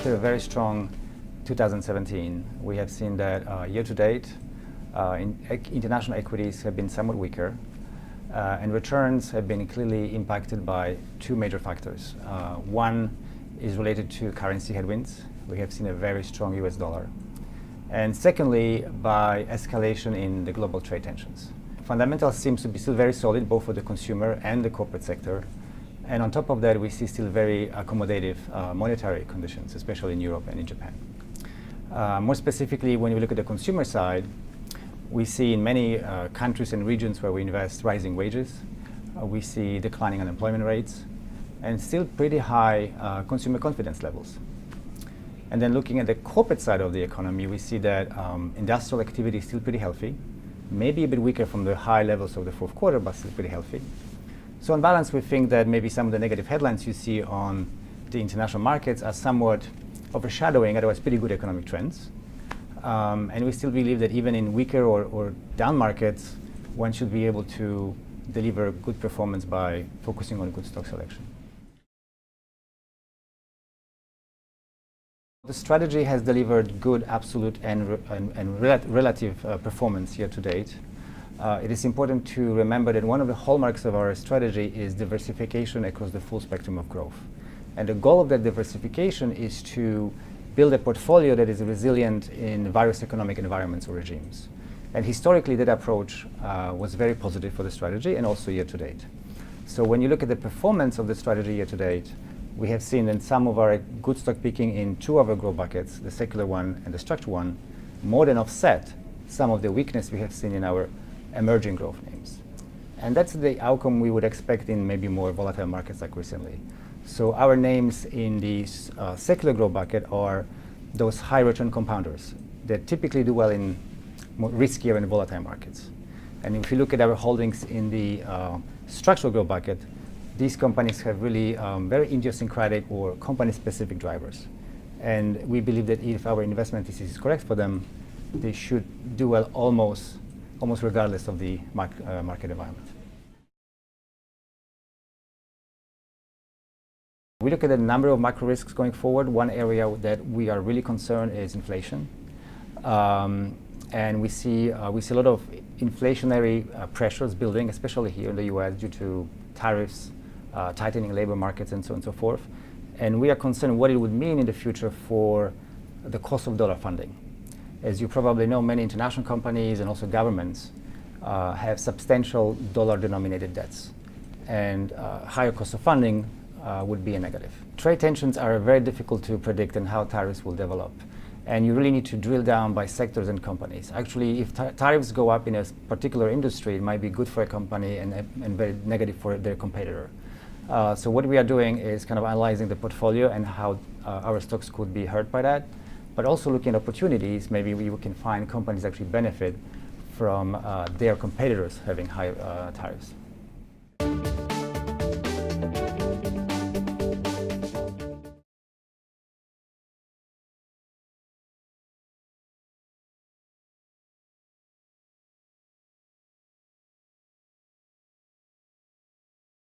after a very strong 2017, we have seen that year to date, international equities have been somewhat weaker, and returns have been clearly impacted by two major factors. One is related to currency headwinds. We have seen a very strong US dollar. And secondly, by escalation in the global trade tensions. Fundamentals seems to be still very solid, both for the consumer and the corporate sector. And on top of that, we see still very accommodative monetary conditions, especially in Europe and in Japan. More specifically, when we look at the consumer side, we see in many countries and regions where we invest rising wages. We see declining unemployment rates and still pretty high consumer confidence levels. And then looking at the corporate side of the economy, we see that industrial activity is still pretty healthy, maybe a bit weaker from the high levels of the fourth quarter, but still pretty healthy. So on balance, we think that maybe some of the negative headlines you see on the international markets are somewhat overshadowing otherwise pretty good economic trends. And we still believe that even in weaker or down markets, one should be able to deliver good performance by focusing on good stock selection. The strategy has delivered good absolute and relative performance year to date. It is important to remember that one of the hallmarks of our strategy is diversification across the full spectrum of growth. And the goal of that diversification is to build a portfolio that is resilient in various economic environments or regimes. And historically, that approach was very positive for the strategy and also year to date. So when you look at the performance of the strategy year to date, we have seen that some of our good stock picking in two of our growth buckets, the secular one and the structured one, more than offset some of the weakness we have seen in our emerging growth names. And that's the outcome we would expect in maybe more volatile markets like recently. So our names in the secular growth bucket are those high return compounders that typically do well in more riskier and volatile markets. And if you look at our holdings in the structural growth bucket, these companies have really very idiosyncratic or company-specific drivers. And we believe that if our investment thesis is correct for them, they should do well almost regardless of the market environment. We look at a number of macro risks going forward. One area that we are really concerned is inflation. And we see a lot of inflationary pressures building, especially here in the US due to tariffs, tightening labor markets, and so on and so forth. And we are concerned what it would mean in the future for the cost of dollar funding. As you probably know, many international companies and also governments have substantial dollar-denominated debts. And higher cost of funding would be a negative. Trade tensions are very difficult to predict and how tariffs will develop. And you really need to drill down by sectors and companies. Actually, if tariffs go up in a particular industry, it might be good for a company and very negative for their competitor. So what we are doing is kind of analyzing the portfolio and how our stocks could be hurt by that, but also looking at opportunities. Maybe we can find companies actually benefit from their competitors having high tariffs.